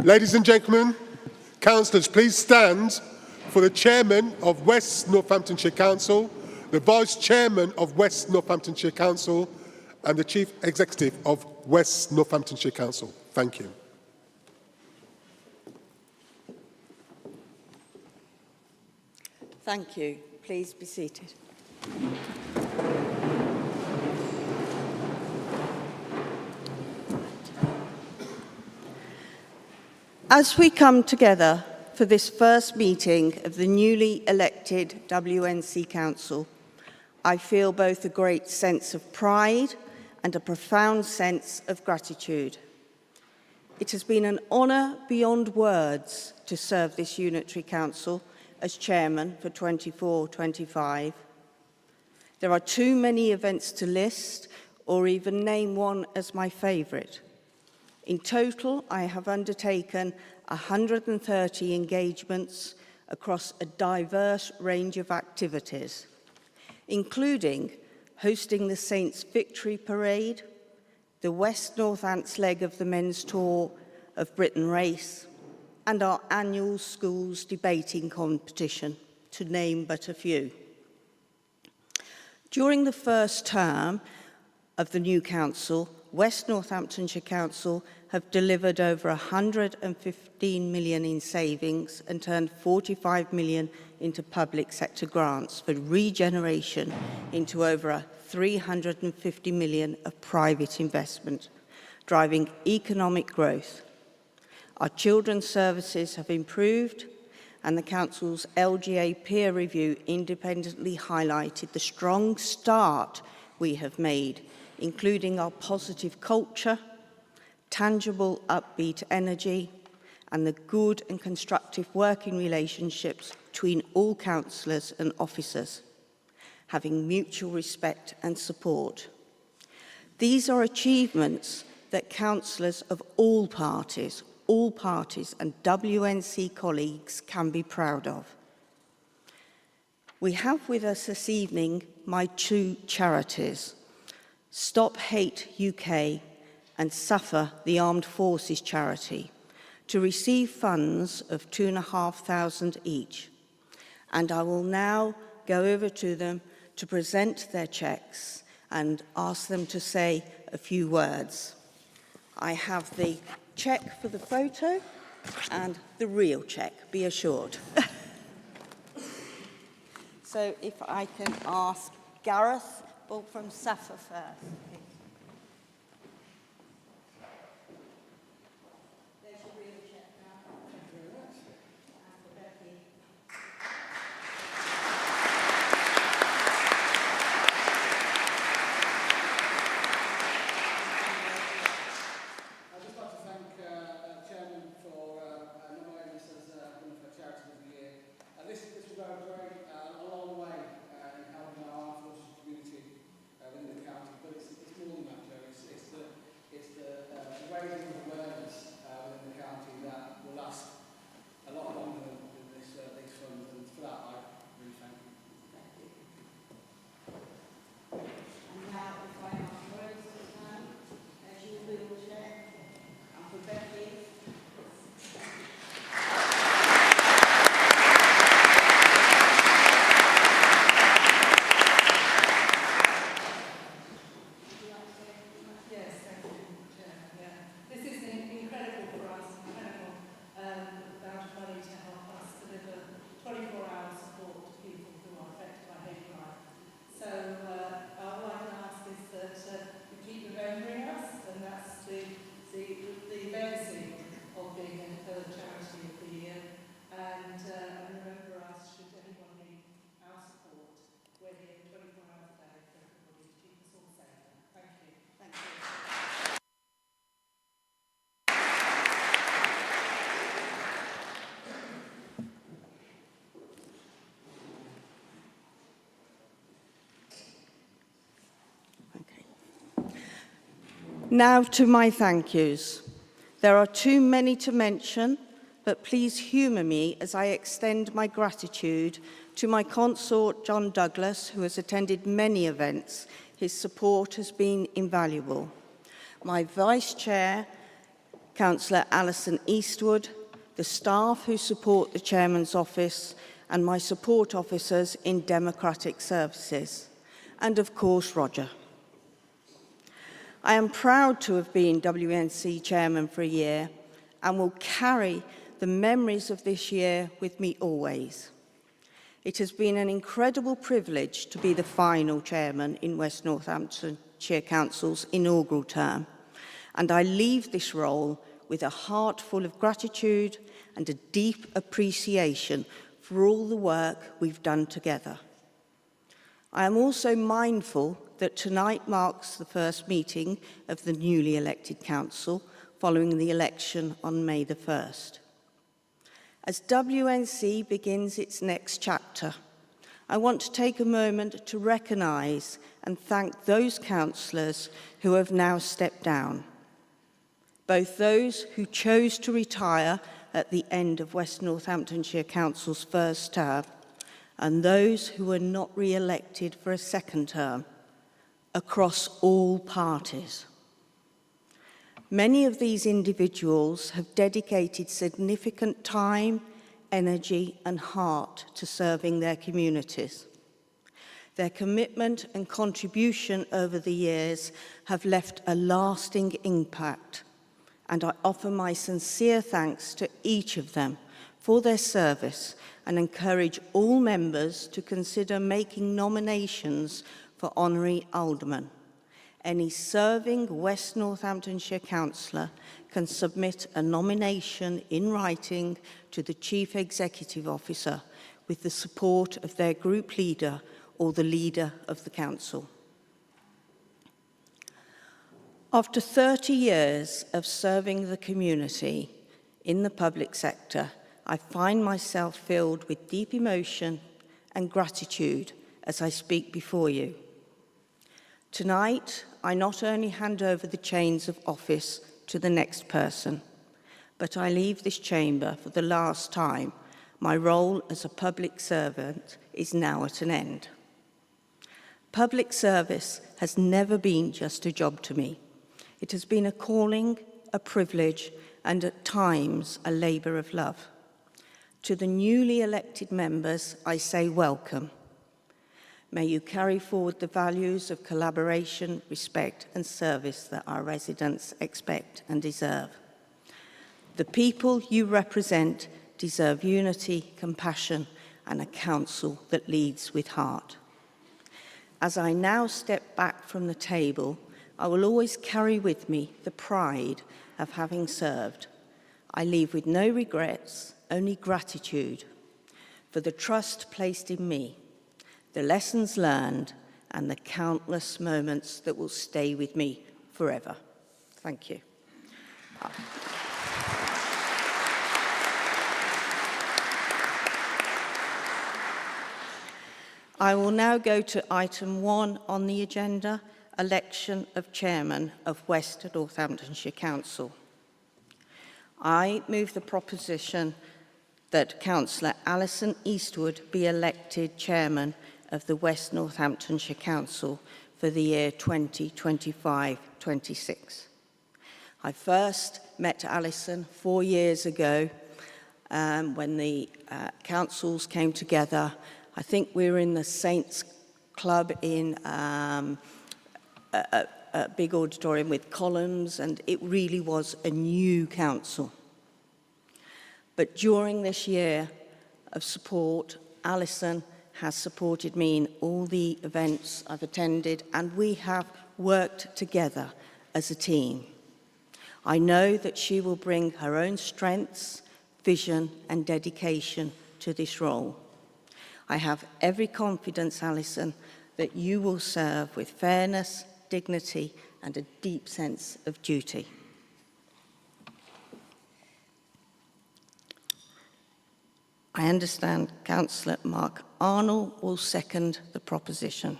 Ladies and gentlemen, councillors, please stand for the Chairman of West Northamptonshire Council, the Vice Chairman of West Northamptonshire Council and the Chief Executive of West Northamptonshire Council. Thank you. Thank you. Please be seated. As we come together for this first meeting of the newly elected WNC Council, I feel both a great sense of pride and a profound sense of gratitude. It has been an honour beyond words to serve this unitary council as chairman for 24-25. There are too many events to list or even name one as my favourite. In total, I have undertaken 130 engagements across a diverse range of activities, including hosting the Saints Victory Parade, the West Northants leg of the men's tour of Britain Race, and our annual schools debating competition, to name but a few. During the first term of the new council, West Northamptonshire Council have delivered over 115 million in savings and turned 45 million into public sector grants for regeneration into over 350 million of private investment, driving economic growth. Our children's services have improved, and the Council's LGA peer review independently highlighted the strong start we have made, including our positive culture, tangible, upbeat energy, and the good and constructive working relationships between all councillors and officers, having mutual respect and support. These are achievements that councillors of all parties and WNC colleagues can be proud of. We have with us this evening my two charities, Stop Hate UK and Suffer the Armed Forces charity, to receive funds of £2,500 each. And I will now go over to them to present their cheques and ask them to say a few words. I have the cheque for the photo and the real cheque, be assured. So if I can ask Gareth from Suffer first. There's your real cheque now. Thank you very much. And for Becky. I'd just like to thank Chairman for nominating us as one of her charities of the year. This will go a long way in helping our armed forces community within the county, but it's more than that, Joe. It's the raising of awareness within the county that will last a lot longer than these funds, and for that I really thank you. Thank you. And now, if I ask Rose to stand, as you will check, and for Becky. Now to my thank yous. There are too many to mention, but please humour me as I extend my gratitude to my consort John Douglas, who has attended many events. His support has been invaluable. My Vice Chair, Councillor Alison Eastwood, the staff who support the Chairman's office, and my support officers in democratic services, and of course Roger. I am proud to have been WNC Chairman for a year and will carry the memories of this year with me always. It has been an incredible privilege to be the final Chairman in West Northamptonshire Council's inaugural term, and I leave this role with a heart full of gratitude and a deep appreciation for all the work we've done together. I am also mindful that tonight marks the first meeting of the newly elected council following the election on May the 1st. As WNC begins its next chapter, I want to take a moment to recognise and thank those councillors who have now stepped down, both those who chose to retire at the end of West Northamptonshire Council's first term and those who were not re-elected for a second term, across all parties. Many of these individuals have dedicated significant time, energy and heart to serving their communities. Their commitment and contribution over the years have left a lasting impact, and I offer my sincere thanks to each of them for their service and encourage all members to consider making nominations for honorary alderman. Any serving West Northamptonshire councillor can submit a nomination in writing to the Chief Executive Officer with the support of their group leader or the leader of the council. After 30 years of serving the community in the public sector, I find myself filled with deep emotion and gratitude as I speak before you. Tonight, I not only hand over the chains of office to the next person, but I leave this chamber for the last time. My role as a public servant is now at an end. Public service has never been just a job to me. It has been a calling, a privilege, and at times a labour of love. To the newly elected members, I say welcome. May you carry forward the values of collaboration, respect and service that our residents expect and deserve. The people you represent deserve unity, compassion and a council that leads with heart. As I now step back from the table, I will always carry with me the pride of having served. I leave with no regrets, only gratitude for the trust placed in me, the lessons learned, and the countless moments that will stay with me forever. Thank you. I will now go to item 1 on the agenda, election of Chairman of West Northamptonshire Council. I move the proposition that Councillor Alison Eastwood be elected Chairman of the West Northamptonshire Council for the year 2025-26. I first met Alison 4 years ago when the councils came together. I think we were in the Saints Club in a big auditorium with columns, and it really was a new council. But during this year of support, Alison has supported me in all the events I've attended, and we have worked together as a team. I know that she will bring her own strengths, vision and dedication to this role. I have every confidence, Alison, that you will serve with fairness, dignity and a deep sense of duty. I understand Councillor Mark Arnold will second the proposition.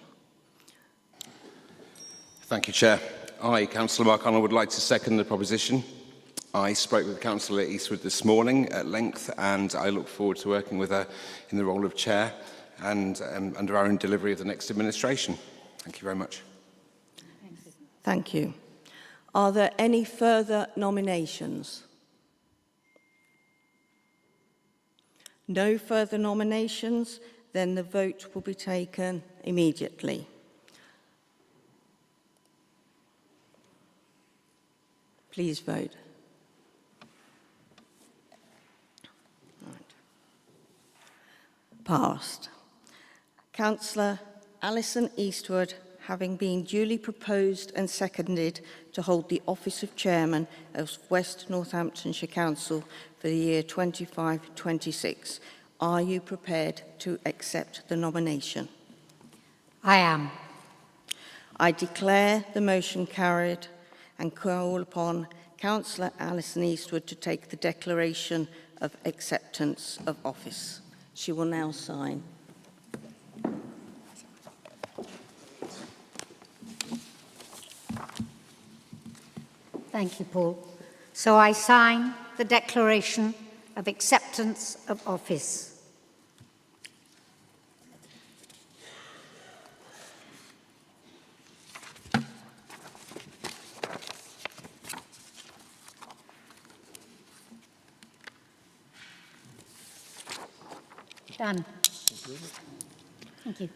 Thank you, Chair. I, Councillor Mark Arnold, would like to second the proposition. I spoke with Councillor Eastwood this morning at length, and I look forward to working with her in the role of Chair and under our own delivery of the next administration. Thank you very much. Thank you. Are there any further nominations? No further nominations, then the vote will be taken immediately. Please vote. Right. Passed. Councillor Alison Eastwood, having been duly proposed and seconded to hold the office of Chairman of West Northamptonshire Council for the year 25-26. Are you prepared to accept the nomination? I am. I declare the motion carried and call upon Councillor Alison Eastwood to take the declaration of acceptance of office. She will now sign. Thank you, Paul. So I sign the declaration of acceptance of office. Done. Thank you.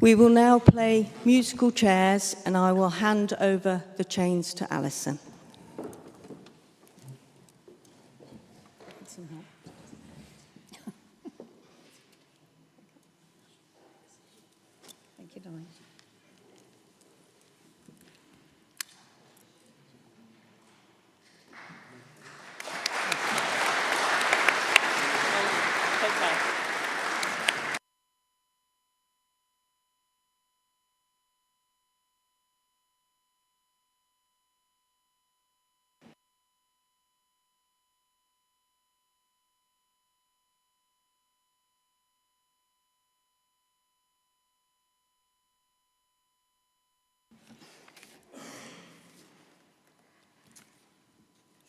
We will now play musical chairs and I will hand over the chains to Alison. Thank you, darling.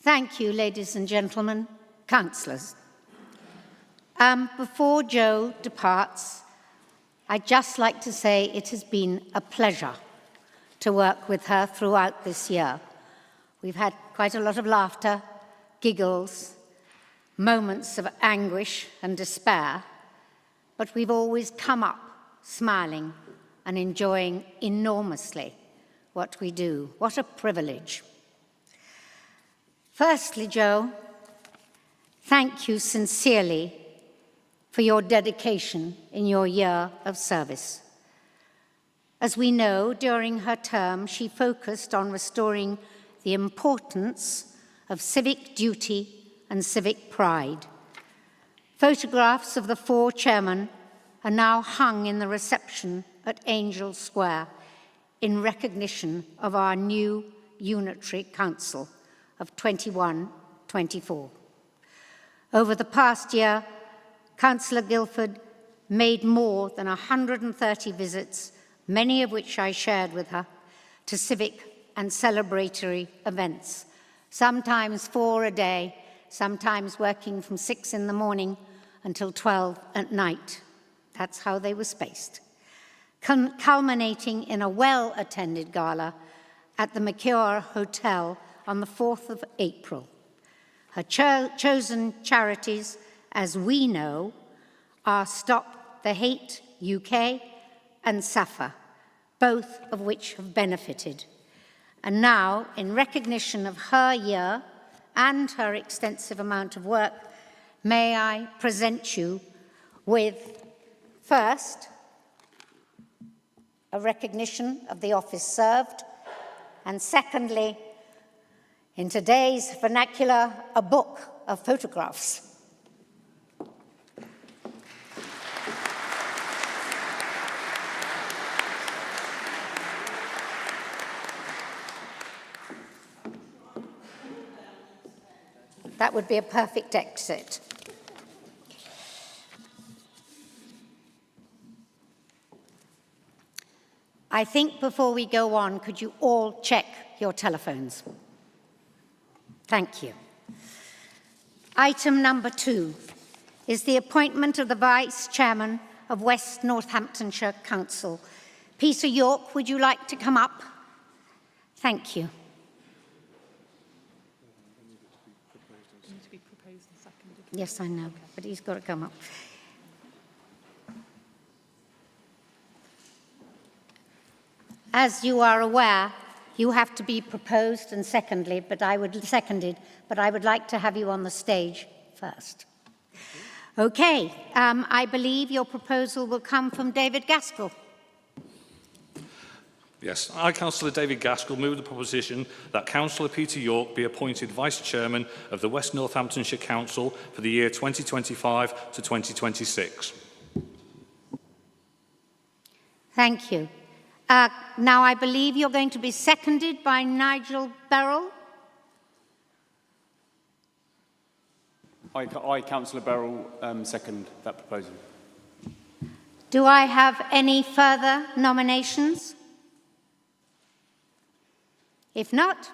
Thank you, ladies and gentlemen, councillors. Before Jo departs, I'd just like to say it has been a pleasure to work with her throughout this year. We've had quite a lot of laughter, giggles, moments of anguish and despair, but we've always come up smiling and enjoying enormously what we do. What a privilege. Firstly, Jo, thank you sincerely for your dedication in your year of service. As we know, during her term, she focused on restoring the importance of civic duty and civic pride. Photographs of the 4 chairmen are now hung in the reception at Angel Square in recognition of our new unitary council of 21-24. Over the past year, Councillor Guildford made more than 130 visits, many of which I shared with her, to civic and celebratory events, sometimes 4 a day, sometimes working from 6 in the morning until 12 at night. That's how they were spaced. Culminating in a well-attended gala at the Mercure Hotel on the 4th of April. Her chosen charities, as we know, are Stop the Hate UK and SAFA, both of which have benefited. And now, in recognition of her year and her extensive amount of work, may I present you with, first, a recognition of the office served, and secondly, in today's vernacular, a book of photographs. That would be a perfect exit. I think before we go on, could you all check your telephones? Thank you. Item number 2 is the appointment of the Vice Chairman of West Northamptonshire Council. Peter York, would you like to come up? Thank you. proposed and seconded. Yes, I know, but he's got to come up. As you are aware, you have to be proposed and seconded, but I would like to have you on the stage first. Okay, I believe your proposal will come from David Gaskell. Yes, I, Councillor David Gaskell, move the proposition that Councillor Peter York be appointed Vice Chairman of the West Northamptonshire Council for the year 2025 to 2026. Thank you. Now, I believe you're going to be seconded by Nigel Beryl. I Councillor Beryl, second that proposal. Do I have any further nominations? If not,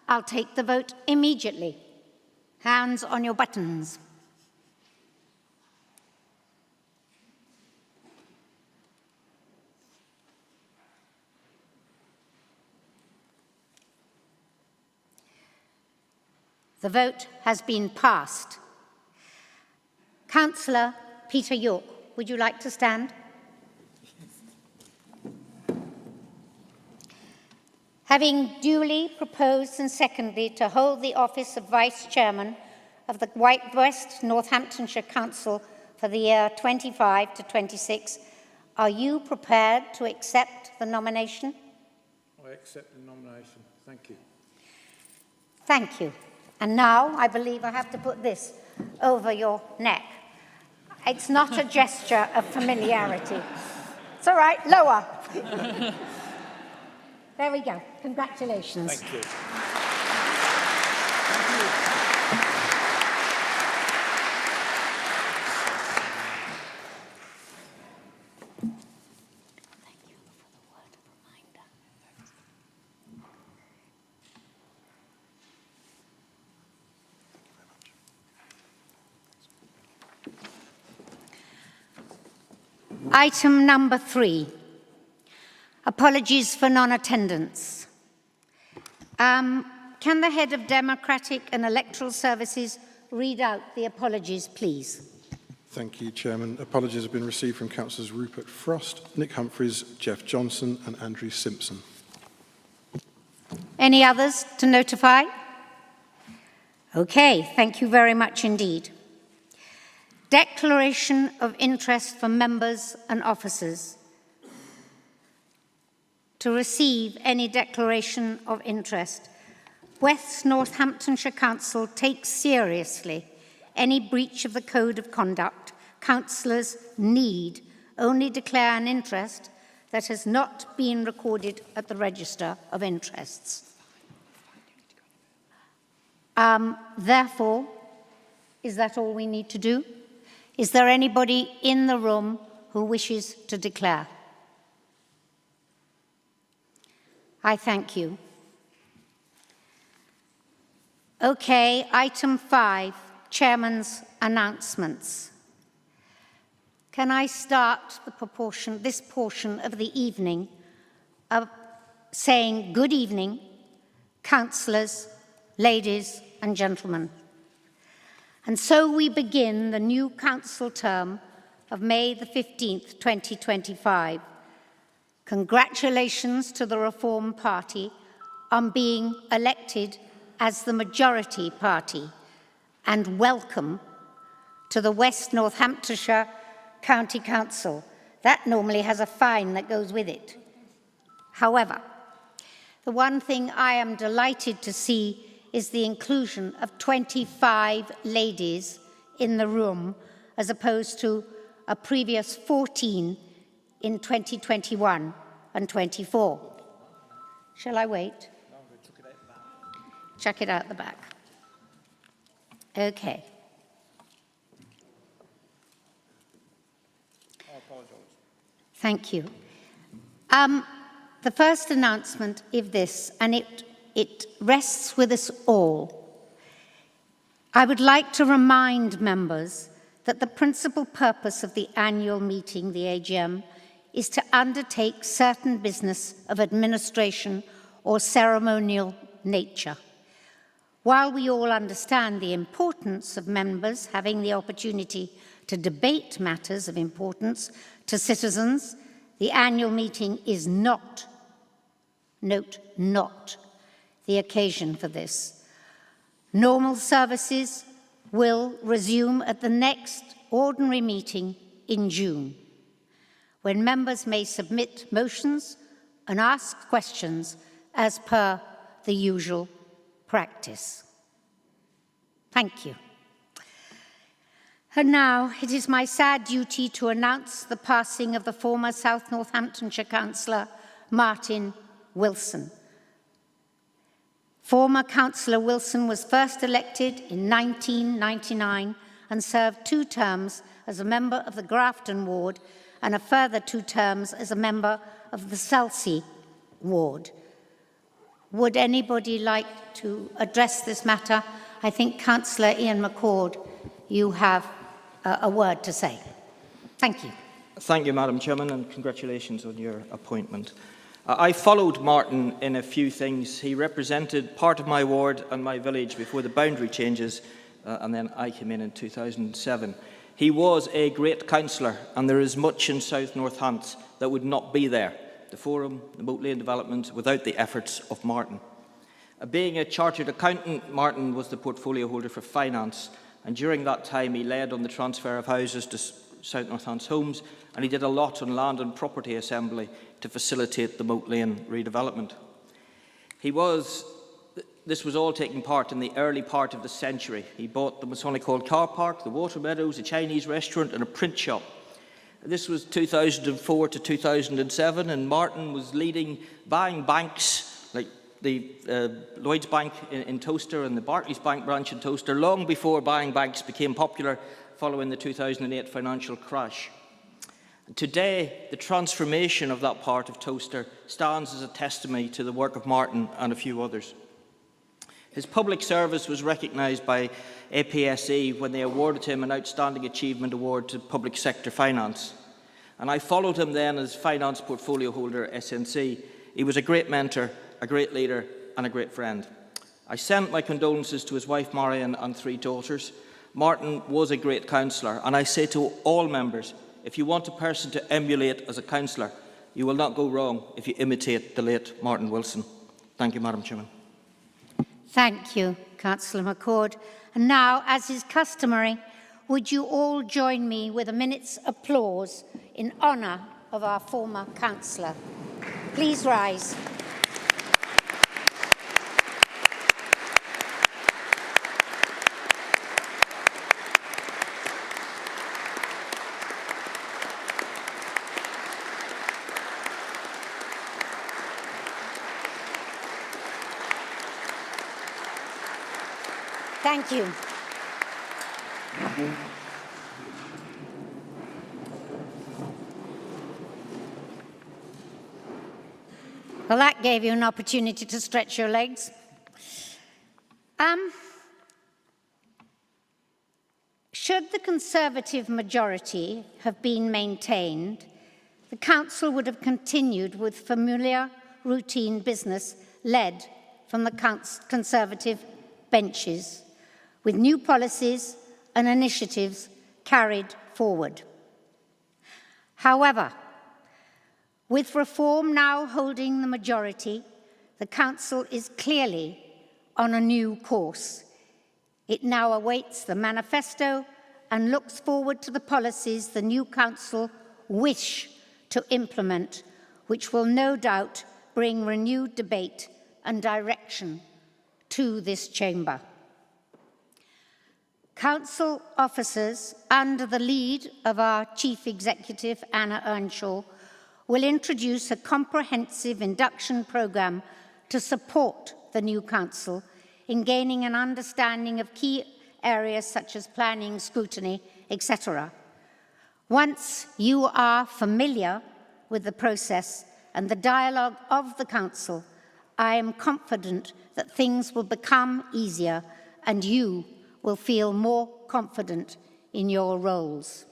I'll take the vote immediately. Hands on your buttons. The vote has been passed. Councillor Peter York, would you like to stand? Having duly proposed and seconded to hold the office of Vice Chairman of the West Northamptonshire Council for the year 25 to 26, are you prepared to accept the nomination? I accept the nomination. Thank you. Thank you. And now I believe I have to put this over your neck. It's not a gesture of familiarity. It's all right, lower. There we go. Congratulations. Thank you. Item number 3. Apologies for non-attendance. Can the head of Democratic and Electoral Services read out the apologies, please? Thank you, Chairman. Apologies have been received from Councillors Rupert Frost, Nick Humphreys, Jeff Johnson and Andrew Simpson. Any others to notify? Okay, thank you very much indeed. Declaration of interest for members and officers. To receive any declaration of interest, West Northamptonshire Council takes seriously any breach of the Code of Conduct. Councillors need only declare an interest that has not been recorded at the Register of Interests. Therefore, is that all we need to do? Is there anybody in the room who wishes to declare? I thank you. Okay, item 5, Chairman's announcements. Can I start this portion of the evening of saying good evening, councillors, ladies and gentlemen. And so we begin the new council term of May the 15th, 2025. Congratulations to the Reform Party on being elected as the majority party, and welcome to the West Northamptonshire County Council. That normally has a fine that goes with it. However, the one thing I am delighted to see is the inclusion of 25 ladies in the room, as opposed to a previous 14 in 2021 and 24. Shall I wait? Chuck it out the back. Okay. I apologise. Thank you. The first announcement is this, and it rests with us all. I would like to remind members that the principal purpose of the annual meeting, the AGM, is to undertake certain business of administration or ceremonial nature. While we all understand the importance of members having the opportunity to debate matters of importance to citizens, the annual meeting is not, note not, the occasion for this. Normal services will resume at the next ordinary meeting in June, when members may submit motions and ask questions as per the usual practice. Thank you. And now it is my sad duty to announce the passing of the former South Northamptonshire councillor Martin Wilson. Former Councillor Wilson was first elected in 1999 and served 2 terms as a member of the Grafton ward and a further 2 terms as a member of the Selsey ward. Would anybody like to address this matter? I think Councillor Ian McCord, you have a word to say. Thank you. Thank you, Madam Chairman, and congratulations on your appointment. I followed Martin in a few things. He represented part of my ward and my village before the boundary changes, and then I came in 2007. He was a great councillor, and there is much in South Northants that would not be there, the Forum, the Moat Lane development, without the efforts of Martin. Being a chartered accountant, Martin was the portfolio holder for finance, and during that time he led on the transfer of houses to South Northants Homes, and he did a lot on land and property assembly to facilitate the Moat Lane redevelopment. This was all taking part in the early part of the century. He bought the Masonic Hall car park, the Water Meadows, a Chinese restaurant and a print shop. This was 2004 to 2007, and Martin was buying banks like the Lloyds Bank in Towcester and the Barclays Bank branch in Towcester long before buying banks became popular following the 2008 financial crash. Today, the transformation of that part of Towcester stands as a testimony to the work of Martin and a few others. His public service was recognised by APSE when they awarded him an Outstanding Achievement Award to Public Sector Finance. And I followed him then as Finance Portfolio Holder SNC. He was a great mentor, a great leader and a great friend. I sent my condolences to his wife Marion and 3 daughters. Martin was a great councillor, and I say to all members, if you want a person to emulate as a councillor, you will not go wrong if you imitate the late Martin Wilson. Thank you, Madam Chairman. Thank you, Councillor McCord. And now, as is customary, would you all join me with a minute's applause in honour of our former councillor? Please rise. Thank you. Well, that gave you an opportunity to stretch your legs. Should the Conservative majority have been maintained, the Council would have continued with familiar, routine business led from the Conservative benches, with new policies and initiatives carried forward. However, with Reform now holding the majority, the Council is clearly on a new course. It now awaits the manifesto and looks forward to the policies the new Council wish to implement, which will no doubt bring renewed debate and direction to this chamber. Council officers, under the lead of our Chief Executive, Anna Earnshaw, will introduce a comprehensive induction programme to support the new Council in gaining an understanding of key areas such as planning, scrutiny, etc. Once you are familiar with the process and the dialogue of the Council, I am confident that things will become easier and you will feel more confident in your roles.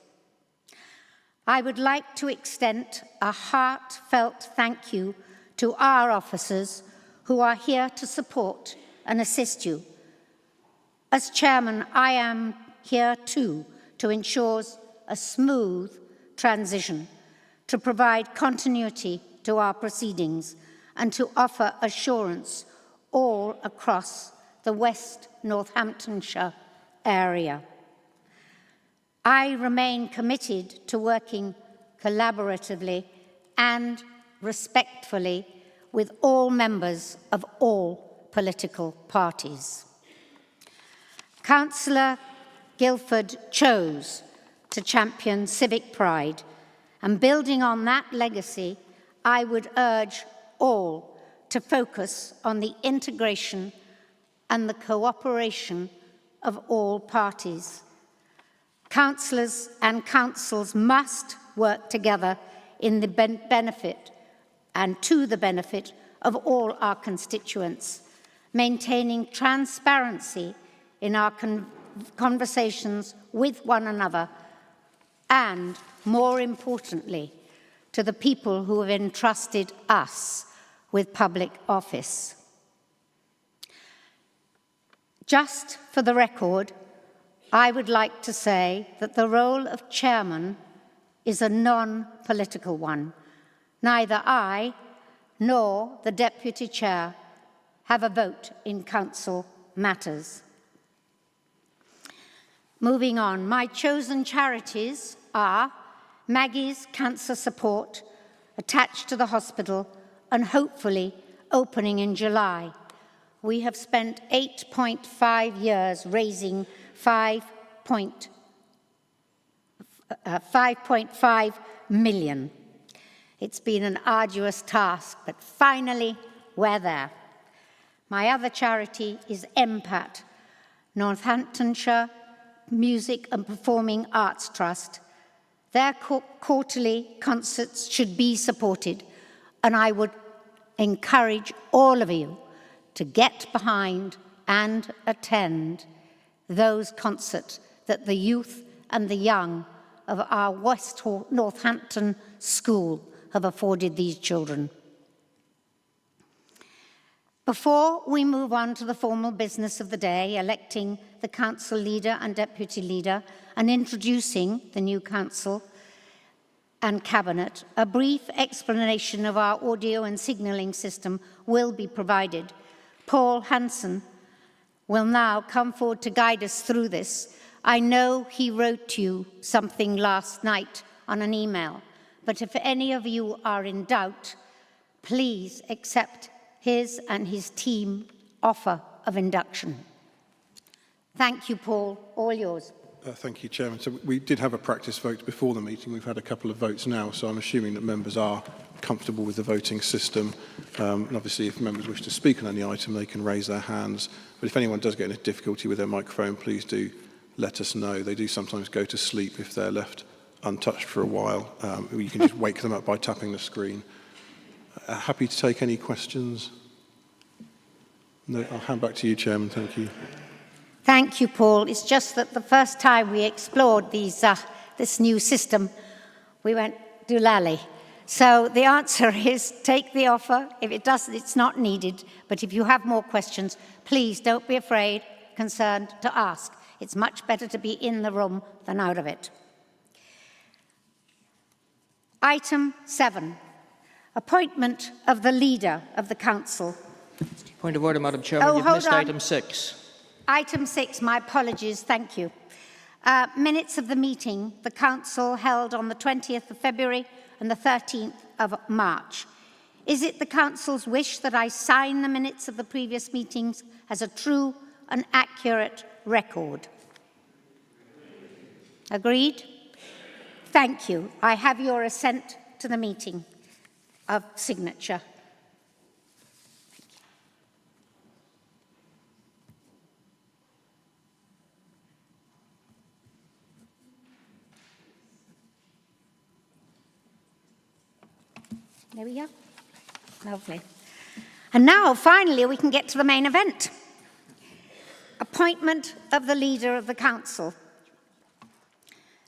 I would like to extend a heartfelt thank you to our officers who are here to support and assist you, As chairman, I am here too to ensure a smooth transition, to provide continuity to our proceedings, and to offer assurance all across the West Northamptonshire area. I remain committed to working collaboratively and respectfully with all members of all political parties. Councillor Guildford chose to champion civic pride, and building on that legacy, I would urge all to focus on the integration and the cooperation of all parties. Councillors and councils must work together in the benefit and to the benefit of all our constituents, maintaining transparency in our conversations with one another, and, more importantly, to the people who have entrusted us with public office. Just for the record, I would like to say that the role of chairman is a non-political one. Neither I nor the deputy chair have a vote in council matters. Moving on, my chosen charities are Maggie's Cancer Support, attached to the hospital and hopefully opening in July. We have spent 8.5 years raising 5.5 million. It's been an arduous task, but finally we're there. My other charity is MPAT, Northamptonshire Music and Performing Arts Trust. Their quarterly concerts should be supported, and I would encourage all of you to get behind and attend those concerts that the youth and the young of our West Northampton School have afforded these children. Before we move on to the formal business of the day, electing the council leader and deputy leader and introducing the new council and cabinet, a brief explanation of our audio and signalling system will be provided. Paul Hanson will now come forward to guide us through this. I know he wrote you something last night on an email, but if any of you are in doubt, please accept his and his team offer of induction. Thank you, Paul. All yours. Thank you, Chairman. So we did have a practice vote before the meeting. We've had a couple of votes now, so I'm assuming that members are comfortable with the voting system. And obviously, if members wish to speak on any item, they can raise their hands. But if anyone does get in a difficulty with their microphone, please do let us know. They do sometimes go to sleep if they're left untouched for a while. You can just wake them up by tapping the screen. Happy to take any questions? No, I'll hand back to you, Chairman. Thank you. Thank you, Paul. It's just that the first time we explored this new system, we went doolally. So the answer is take the offer. If it doesn't, it's not needed. But if you have more questions, please don't be afraid, concerned to ask. It's much better to be in the room than out of it. Item 7, appointment of the leader of the council. Point of order, Madam Chairman. You've missed item 6. Item 6, my apologies, thank you. Minutes of the meeting the council held on the 20th of February and the 13th of March. Is it the council's wish that I sign the minutes of the previous meetings as a true and accurate record? Agreed? Thank you. I have your assent to the meeting of signature. There we go. Lovely. And now, finally, we can get to the main event. Appointment of the leader of the council.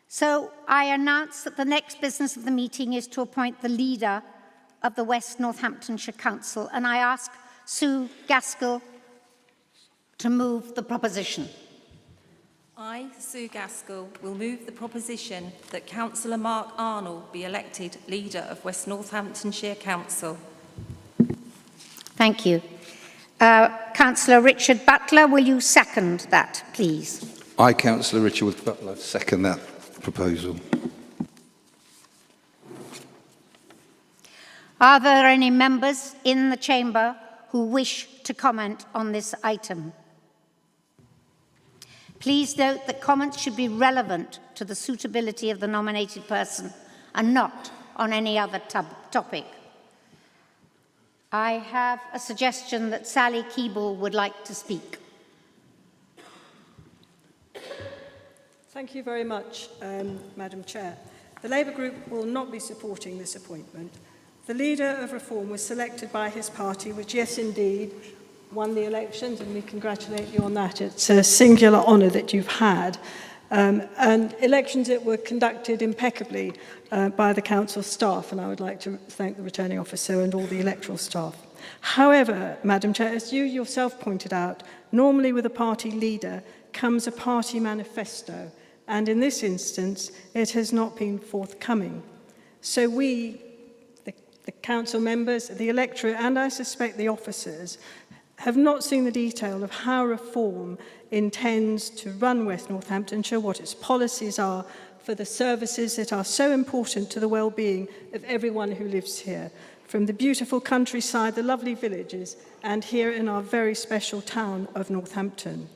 So I announce that the next business of the meeting is to appoint the leader of the West Northamptonshire Council, and I ask Sue Gaskell to move the proposition. I, Sue Gaskell, will move the proposition that Councillor Mark Arnold be elected leader of West Northamptonshire Council. Thank you. Councillor Richard Butler, will you second that, please? I, Councillor Richard Butler, second that proposal. Are there any members in the chamber who wish to comment on this item? Please note that comments should be relevant to the suitability of the nominated person and not on any other topic. I have a suggestion that Sally Keeble would like to speak. Thank you very much, Madam Chair. The Labour Group will not be supporting this appointment. The leader of Reform was selected by his party, which, yes, indeed, won the elections, and we congratulate you on that. It's a singular honour that you've had. And elections that were conducted impeccably by the council staff, and I would like to thank the returning officer and all the electoral staff. However, Madam Chair, as you yourself pointed out, normally with a party leader comes a party manifesto, and in this instance, it has not been forthcoming. So we, the council members, the electorate, and I suspect the officers, have not seen the detail of how Reform intends to run West Northamptonshire, what its policies are for the services that are so important to the well-being of everyone who lives here, from the beautiful countryside, the lovely villages, and here in our very special town of Northampton.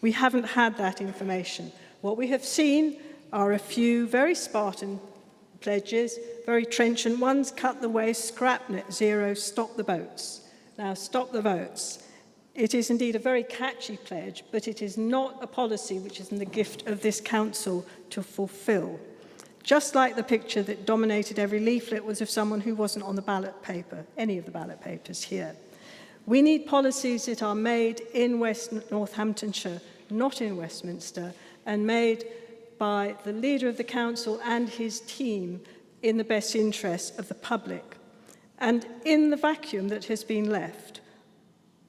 We haven't had that information. What we have seen are a few very Spartan pledges, very trenchant ones: cut the waste, scrap net zero, stop the boats. Now, stop the votes. It is indeed a very catchy pledge, but it is not a policy which is in the gift of this council to fulfil. Just like the picture that dominated every leaflet was of someone who wasn't on the ballot paper, any of the ballot papers here. We need policies that are made in West Northamptonshire, not in Westminster, and made by the leader of the council and his team in the best interest of the public. And in the vacuum that has been left,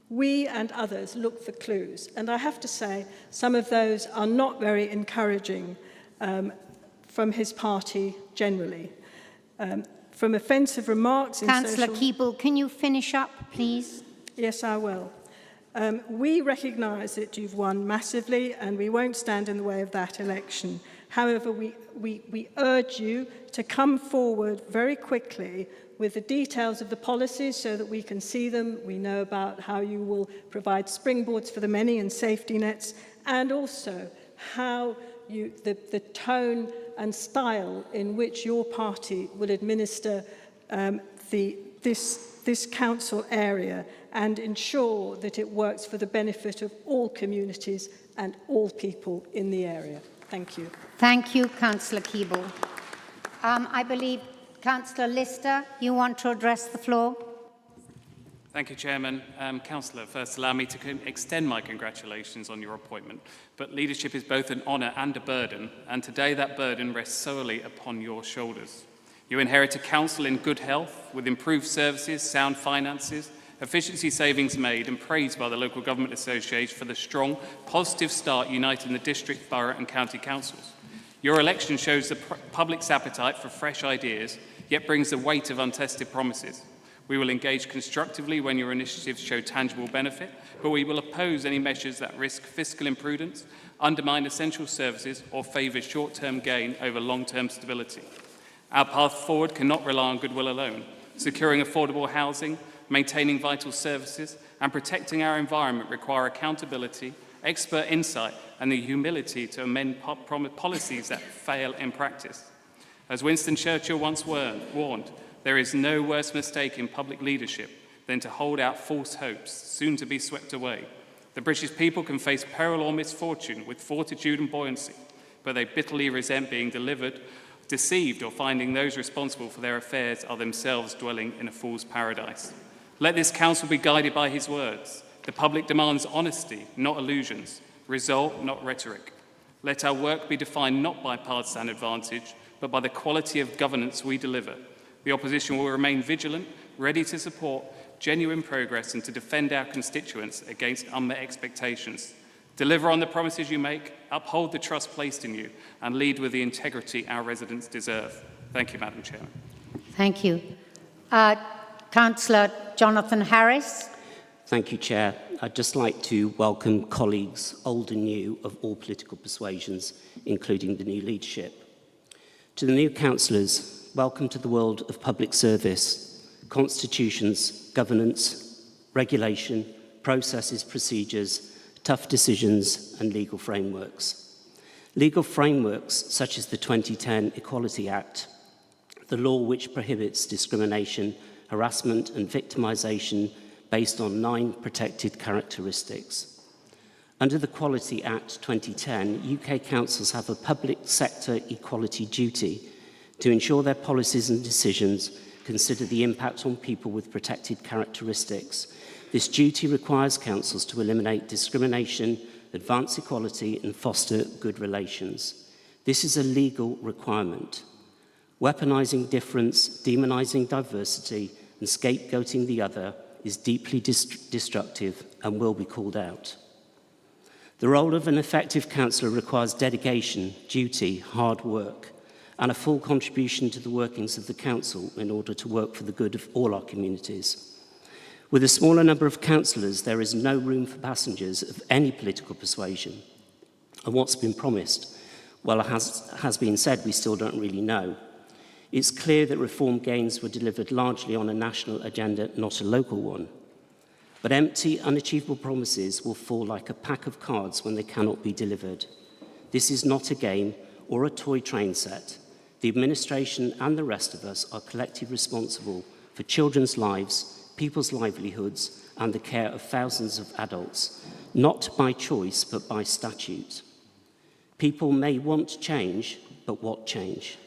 we and others look for clues. And I have to say, some of those are not very encouraging from his party generally. From offensive remarks in Councillor Keeble, can you finish up, please? Yes, I will. We recognise that you've won massively, and we won't stand in the way of that election. However, we urge you to come forward very quickly with the details of the policies so that we can see them. We know about how you will provide springboards for the many and safety nets, and also how the tone and style in which your party will administer this council area and ensure that it works for the benefit of all communities and all people in the area. Thank you. Thank you, Councillor Keeble. I believe, Councillor Lister, you want to address the floor? Thank you, Chairman. Councillor, first allow me to extend my congratulations on your appointment. But leadership is both an honour and a burden, and today that burden rests solely upon your shoulders. You inherit a council in good health, with improved services, sound finances, efficiency savings made, and praised by the Local Government Association for the strong, positive start uniting the district, borough and county councils. Your election shows the public's appetite for fresh ideas, yet brings the weight of untested promises. We will engage constructively when your initiatives show tangible benefit, but we will oppose any measures that risk fiscal imprudence, undermine essential services, or favour short-term gain over long-term stability. Our path forward cannot rely on goodwill alone. Securing affordable housing, maintaining vital services, and protecting our environment require accountability, expert insight, and the humility to amend policies that fail in practice. As Winston Churchill once warned, there is no worse mistake in public leadership than to hold out false hopes, soon to be swept away. The British people can face peril or misfortune with fortitude and buoyancy, but they bitterly resent being deceived, or finding those responsible for their affairs are themselves dwelling in a fool's paradise. Let this council be guided by his words. The public demands honesty, not illusions, result, not rhetoric. Let our work be defined not by partisan advantage, but by the quality of governance we deliver. The opposition will remain vigilant, ready to support genuine progress and to defend our constituents against unmet expectations. Deliver on the promises you make, uphold the trust placed in you, and lead with the integrity our residents deserve. Thank you, Madam Chairman. Thank you. Councillor Jonathan Harris. Thank you, Chair. I'd just like to welcome colleagues, old and new, of all political persuasions, including the new leadership. To the new councillors, welcome to the world of public service, constitutions, governance, regulation, processes, procedures, tough decisions, and legal frameworks. Legal frameworks such as the 2010 Equality Act, the law which prohibits discrimination, harassment, and victimisation based on 9 protected characteristics. Under the Equality Act 2010, UK councils have a public sector equality duty to ensure their policies and decisions consider the impact on people with protected characteristics. This duty requires councils to eliminate discrimination, advance equality, and foster good relations. This is a legal requirement. Weaponising difference, demonising diversity, and scapegoating the other is deeply destructive and will be called out. The role of an effective councillor requires dedication, duty, hard work, and a full contribution to the workings of the council in order to work for the good of all our communities. With a smaller number of councillors, there is no room for passengers of any political persuasion. And what's been promised? Well, as has been said, we still don't really know. It's clear that reform gains were delivered largely on a national agenda, not a local one. But empty, unachievable promises will fall like a pack of cards when they cannot be delivered. This is not a game or a toy train set. The administration and the rest of us are collectively responsible for children's lives, people's livelihoods, and the care of thousands of adults, not by choice, but by statute. People may want change, but what change?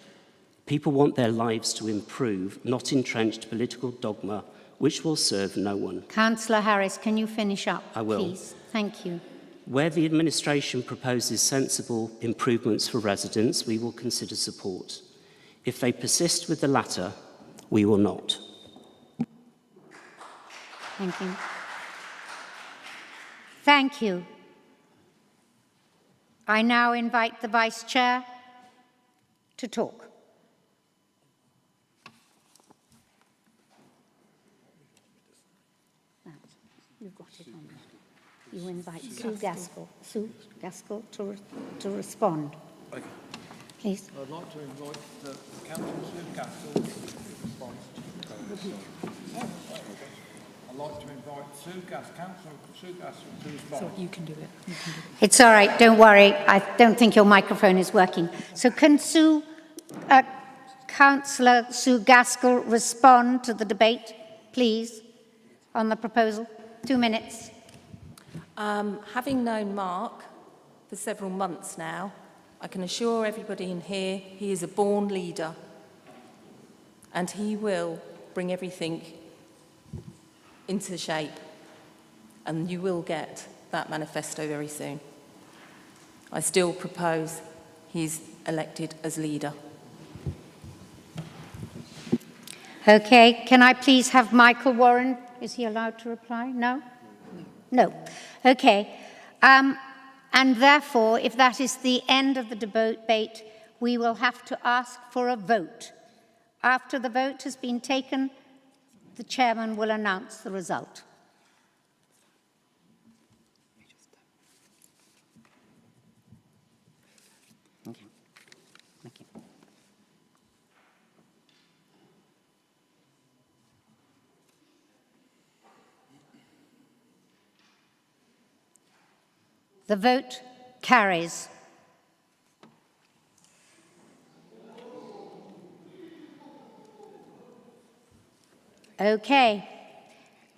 People want their lives to improve, not entrenched political dogma, which will serve no one. Councillor Harris, can you finish up, I will. please? Thank you. Where the administration proposes sensible improvements for residents, we will consider support. If they persist with the latter, we will not. Thank you. Thank you. I now invite the Vice Chair to talk. You've got it on there. You invite Sue Gaskell to respond. Okay. Please. I'd like to invite Councillor Sue Gaskell to respond. I'd like to invite Councillor Sue Gaskell to respond. So you can do it. It's all right, don't worry. I don't think your microphone is working. So can Councillor Sue Gaskell respond to the debate, please, on the proposal? 2 minutes. Having known Mark for several months now, I can assure everybody in here he is a born leader and he will bring everything into shape and you will get that manifesto very soon. I still propose he's elected as leader. Okay, can I please have Michael Warren? Is he allowed to reply? No? No. Okay. And therefore, if that is the end of the debate, we will have to ask for a vote. After the vote has been taken, the chairman will announce the result. Thank you. Thank you. The vote carries. Okay.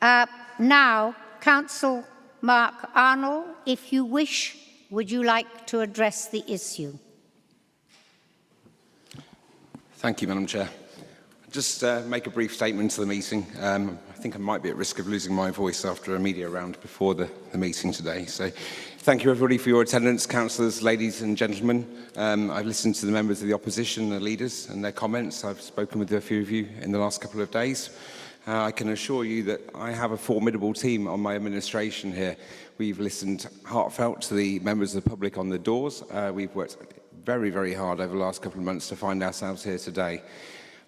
Now, Councillor Mark Arnold, if you wish, would you like to address the issue? Thank you, Madam Chair. Just make a brief statement to the meeting. I think I might be at risk of losing my voice after a media round before the meeting today. So thank you, everybody, for your attendance, councillors, ladies and gentlemen. I've listened to the members of the opposition, the leaders, and their comments. I've spoken with a few of you in the last couple of days. I can assure you that I have a formidable team on my administration here. We've listened heartfelt to the members of the public on the doors. We've worked very, very hard over the last couple of months to find ourselves here today.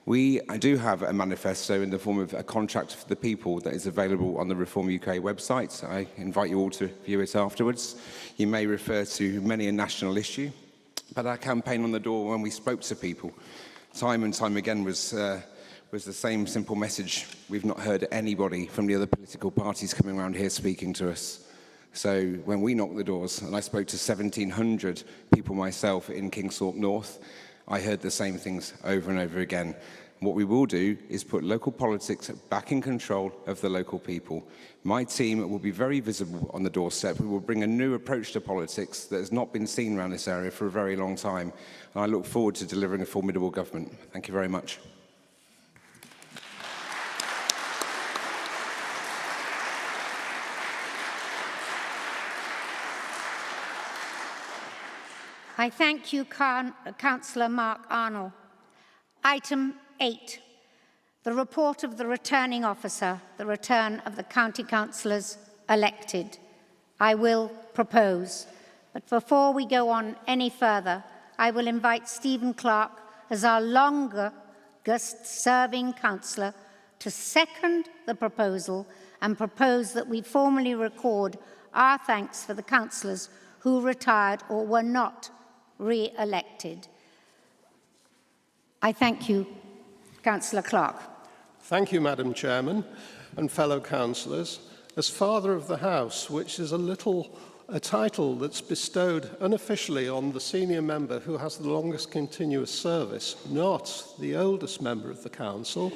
I do have a manifesto in the form of a contract for the people that is available on the Reform UK website. I invite you all to view it afterwards. You may refer to many a national issue, but our campaign on the door, when we spoke to people, time and time again was the same simple message. We've not heard anybody from the other political parties coming around here speaking to us. So when we knocked the doors, and I spoke to 1,700 people myself in Kingsthorpe North, I heard the same things over and over again. What we will do is put local politics back in control of the local people. My team will be very visible on the doorstep. We will bring a new approach to politics that has not been seen around this area for a very long time. And I look forward to delivering a formidable government. Thank you very much. I thank you, Councillor Mark Arnold. Item 8, the report of the returning officer, the return of the county councillors elected. I will propose. But before we go on any further, I will invite Stephen Clark as our longest serving councillor to second the proposal and propose that we formally record our thanks for the councillors who retired or were not re-elected. I thank you, Councillor Clark. Thank you, Madam Chairman and fellow councillors. As Father of the House, which is a title that's bestowed unofficially on the senior member who has the longest continuous service, not the oldest member of the council,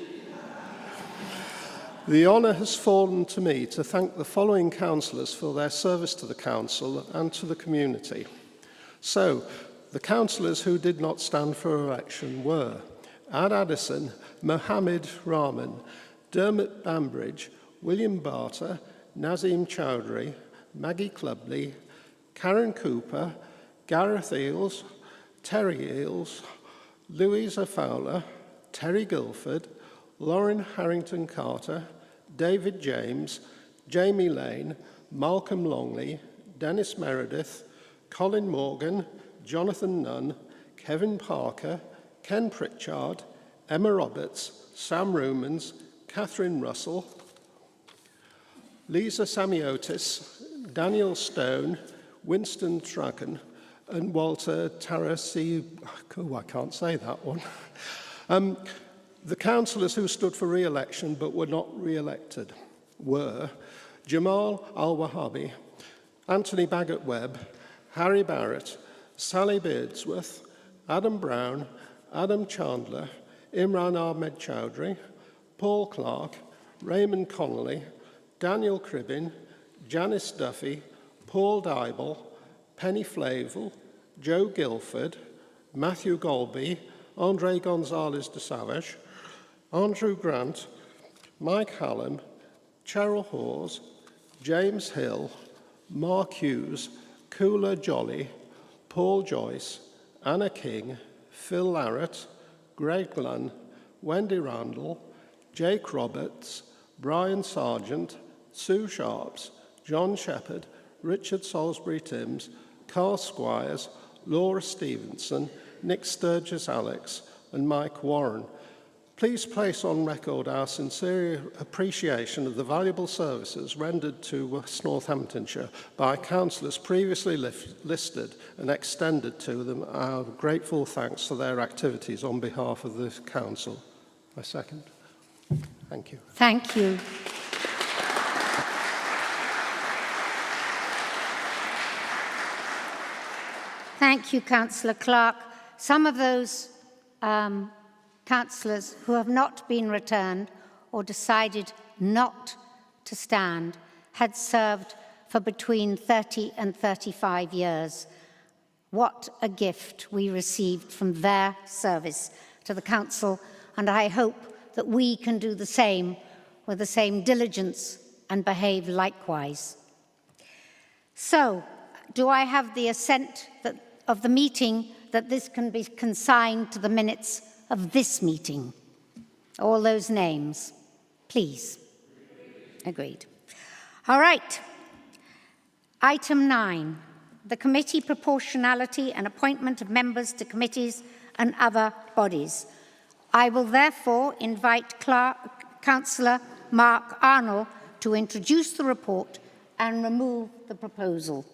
the honour has fallen to me to thank the following councillors for their service to the council and to the community. So, the councillors who did not stand for election were Ad Addison, Mohammed Rahman, Dermot Bambridge, William Barter, Nazim Chowdhury, Maggie Clubley, Karen Cooper, Gareth Eales, Terry Eales, Louisa Fowler, Terry Guilford, Lauren Harrington-Carter, David James, Jamie Lane, Malcolm Longley, Dennis Meredith, Colin Morgan, Jonathan Nunn, Kevin Parker, Ken Pritchard, Emma Roberts, Sam Rumans, Catherine Russell, Lisa Samiotis, Daniel Stone, Winston Tragan, and Walter Tarasi. Oh, I can't say that one. The councillors who stood for re-election but were not re-elected were Jamal Al-Wahabi, Anthony Baggott-Webb, Harry Barrett, Sally Beardsworth, Adam Brown, Adam Chandler, Imran Ahmed Chowdhury, Paul Clark, Raymond Connolly, Daniel Cribbin, Janice Duffy, Paul Dybel, Penny Flavel, Joe Guilford, Matthew Golby, Andre Gonzalez de Savage, Andrew Grant, Mike Hallam, Cheryl Hawes, James Hill, Mark Hughes, Kula Jolly, Paul Joyce, Anna King, Phil Larratt, Greg Lunn, Wendy Randall, Jake Roberts, Brian Sargent, Sue Sharps, John Shepherd, Richard Salisbury Timms, Carl Squires, Laura Stevenson, Nick Sturgis Alex, and Mike Warren. Please place on record our sincere appreciation of the valuable services rendered to West Northamptonshire by councillors previously listed and extended to them our grateful thanks for their activities on behalf of the council. I second. Thank you. Thank you. Thank you, Councillor Clark. Some of those councillors who have not been returned or decided not to stand had served for between 30 and 35 years. What a gift we received from their service to the council, and I hope that we can do the same with the same diligence and behave likewise. So, do I have the assent of the meeting that this can be consigned to the minutes of this meeting? All those names, Please. Agreed. All right. Item 9, the committee proportionality and appointment of members to committees and other bodies. I will therefore invite Councillor Mark Arnold to introduce the report and remove the proposal.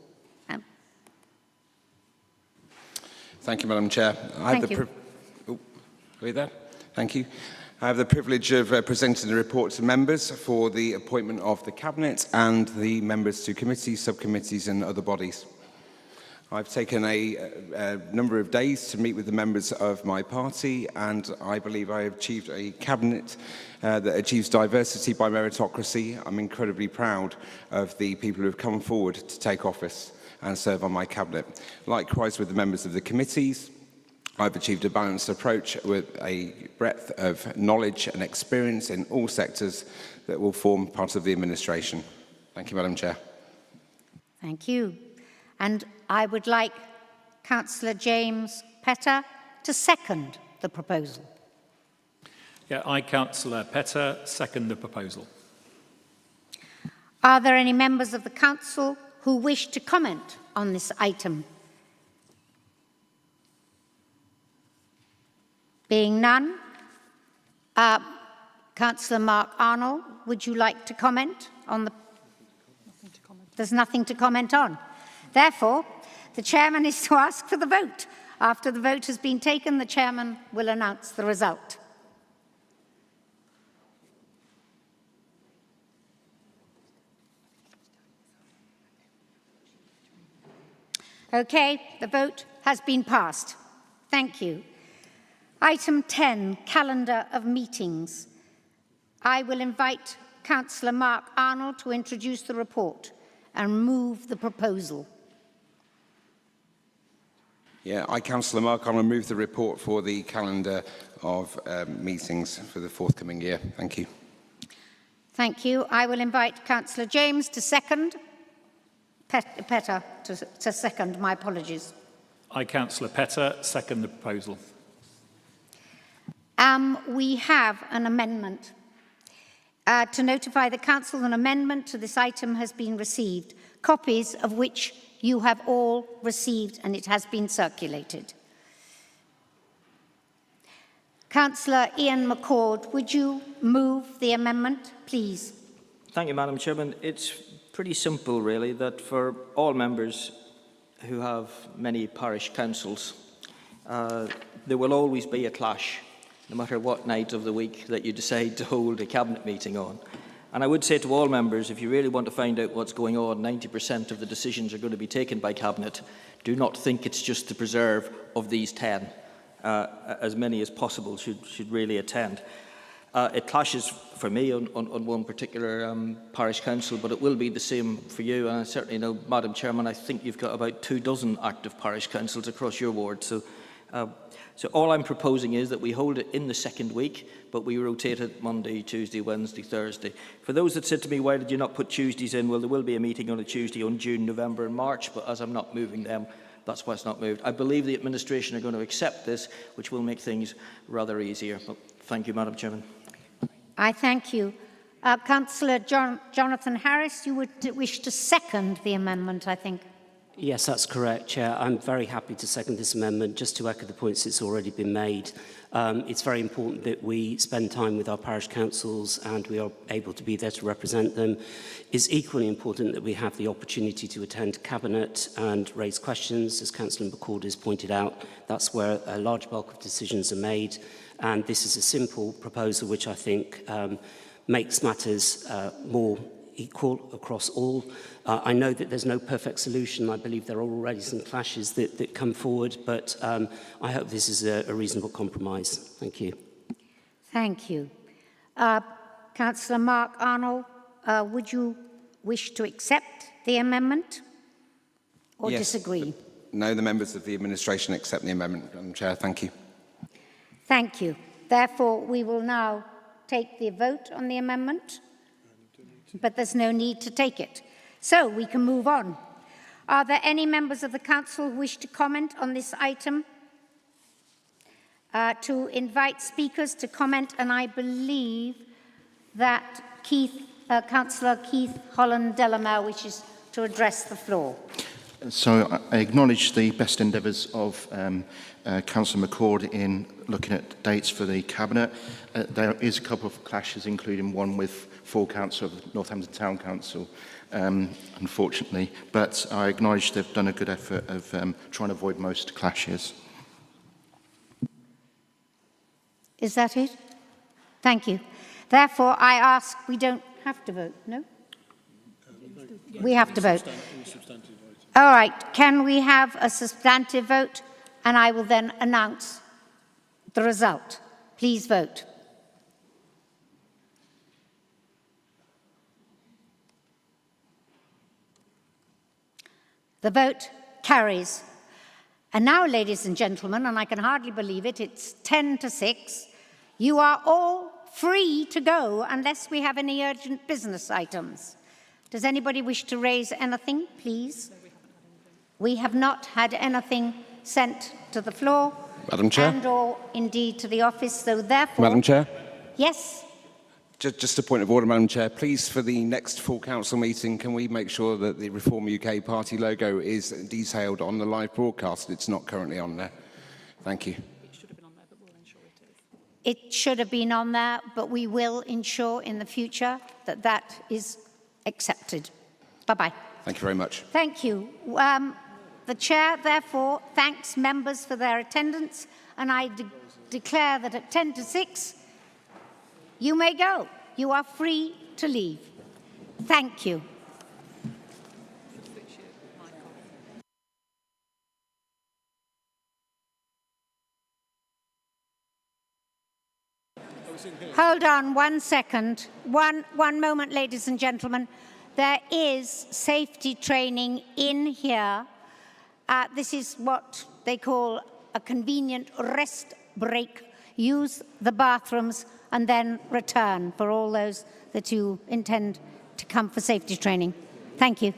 Thank you, Madam Chair. Thank you. Thank you. I have the privilege of presenting the report to members for the appointment of the Cabinet and the members to committees, subcommittees and other bodies. I've taken a number of days to meet with the members of my party, and I believe I have achieved a Cabinet that achieves diversity by meritocracy. I'm incredibly proud of the people who have come forward to take office and serve on my Cabinet. Likewise with the members of the committees, I've achieved a balanced approach with a breadth of knowledge and experience in all sectors that will form part of the administration. Thank you, Madam Chair. Thank you. And I would like Councillor James Petter to second the proposal. Yeah, I, Councillor Petter, second the proposal. Are there any members of the Council who wish to comment on this item? Being none, Councillor Mark Arnold, would you like to comment on the... There's nothing to comment on. Therefore, the chairman is to ask for the vote. After the vote has been taken, the chairman will announce the result. Okay, the vote has been passed. Thank you. Item 10, calendar of meetings. I will invite Councillor Mark Arnold to introduce the report and move the proposal. Yeah, I, Councillor Mark Arnold, move the report for the calendar of meetings for the forthcoming year. Thank you. Thank you. I will invite Councillor James to second. Petter to second, my apologies. I, Councillor Petter, second the proposal. We have an amendment. To notify the Council an amendment to this item has been received, copies of which you have all received, and it has been circulated. Councillor Ian McCord, would you move the amendment, please? Thank you, Madam Chairman. It's pretty simple, really, that for all members who have many parish councils, there will always be a clash, no matter what night of the week that you decide to hold a cabinet meeting on. And I would say to all members, if you really want to find out what's going on, 90% of the decisions are going to be taken by cabinet. Do not think it's just the preserve of these 10. As many as possible should really attend. It clashes for me on one particular parish council, but it will be the same for you. And I certainly know, Madam Chairman, I think you've got about 24 active parish councils across your ward. So all I'm proposing is that we hold it in the second week, but we rotate it Monday, Tuesday, Wednesday, Thursday. For those that said to me, why did you not put Tuesdays in? Well, there will be a meeting on a Tuesday on June, November and March, but as I'm not moving them, that's why it's not moved. I believe the administration are going to accept this, which will make things rather easier. But thank you, Madam Chairman. I thank you. Councillor Jonathan Harris, you would wish to second the amendment, I think. Yes, that's correct, Chair. I'm very happy to second this amendment. Just to echo the points that's already been made, it's very important that we spend time with our parish councils and we are able to be there to represent them. It's equally important that we have the opportunity to attend Cabinet and raise questions. As Councillor McCord has pointed out, that's where a large bulk of decisions are made. And this is a simple proposal which I think makes matters more equal across all. I know that there's no perfect solution. I believe there are already some clashes that come forward, but I hope this is a reasonable compromise. Thank you. Thank you. Councillor Mark Arnold, would you wish to accept the amendment or Yes, disagree? No, the members of the administration accept the amendment, Madam Chair. Thank you. Thank you. Therefore, we will now take the vote on the amendment, but there's no need to take it. So we can move on. Are there any members of the Council who wish to comment on this item? To invite speakers to comment, and I believe that Councillor Keith Holland-Delamere wishes to address the floor. So I acknowledge the best endeavours of Councillor McCord in looking at dates for the Cabinet. There is a couple of clashes, including one with full council of Northampton Town Council, unfortunately. But I acknowledge they've done a good effort of trying to avoid most clashes. Is that it? Thank you. Therefore, I ask, we don't have to vote, no? We have to vote. All right, can we have a substantive vote? And I will then announce the result. Please vote. The vote carries. And now, ladies and gentlemen, and I can hardly believe it, it's 10 to 6. You are all free to go unless we have any urgent business items. Does anybody wish to raise anything, please? We have not had anything sent to the floor. Madam Chair. And or indeed to the office, so therefore... Madam Chair. Yes. Just a point of order, Madam Chair. Please, for the next full council meeting, can we make sure that the Reform UK party logo is detailed on the live broadcast? It's not currently on there. Thank you. It should have been on there, but we will ensure in the future that that is accepted. Bye-bye. Thank you very much. Thank you. The Chair, therefore, thanks members for their attendance, and I declare that at 10 to 6, you may go. You are free to leave. Thank you. Hold on 1 second. One moment, ladies and gentlemen. There is safety training in here. This is what they call a convenient rest break. Use the bathrooms and then return for all those that you intend to come for safety training. Thank you.